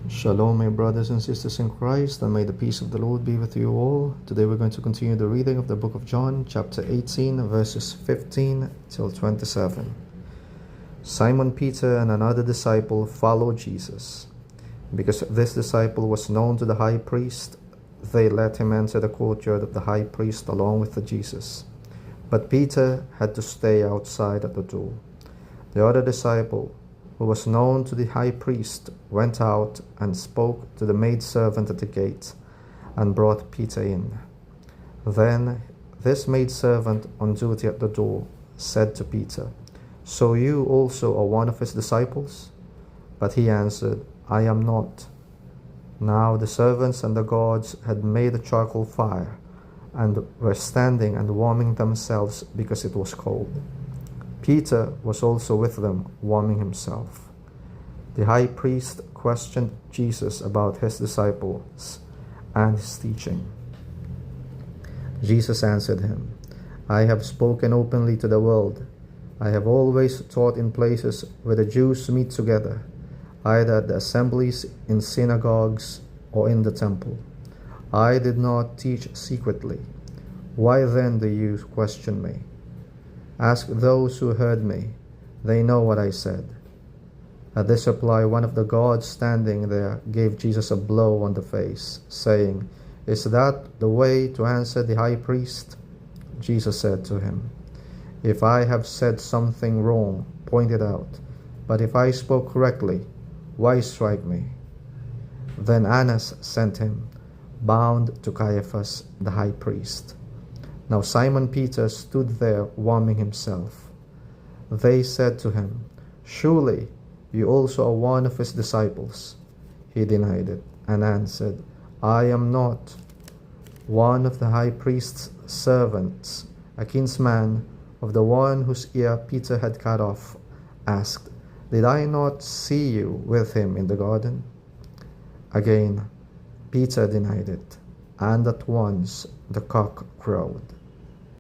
Shalom, my brothers and sisters in Christ, and may the peace of the Lord be with you all. Today we're going to continue the reading of the book of John, chapter 18, verses 15 till 27. Simon Peter and another disciple followed Jesus. Because this disciple was known to the high priest, they let him enter the courtyard of the high priest along with Jesus. But Peter had to stay outside at the door. The other disciple, who was known to the high priest, went out and spoke to the maidservant at the gate and brought Peter in. Then this maidservant on duty at the door said to Peter, "So you also are one of his disciples?" But he answered, "I am not." Now the servants and the guards had made a charcoal fire and were standing and warming themselves because it was cold. Peter was also with them, warming himself. The high priest questioned Jesus about his disciples and his teaching. Jesus answered him, "I have spoken openly to the world. I have always taught in places where the Jews meet together, either at the assemblies, in synagogues, or in the temple. I did not teach secretly. Why then do you question me? Ask those who heard me. They know what I said." At this reply, one of the guards standing there gave Jesus a blow on the face, saying, "Is that the way to answer the high priest?" Jesus said to him, "If I have said something wrong, point it out. But if I spoke correctly, why strike me?" Then Annas sent him, bound, to Caiaphas the high priest. Now Simon Peter stood there warming himself. They said to him, "Surely you also are one of his disciples." He denied it and answered, "I am not." One of the high priest's servants, a kinsman of the one whose ear Peter had cut off, asked, "Did I not see you with him in the garden?" Again Peter denied it, and at once the cock crowed.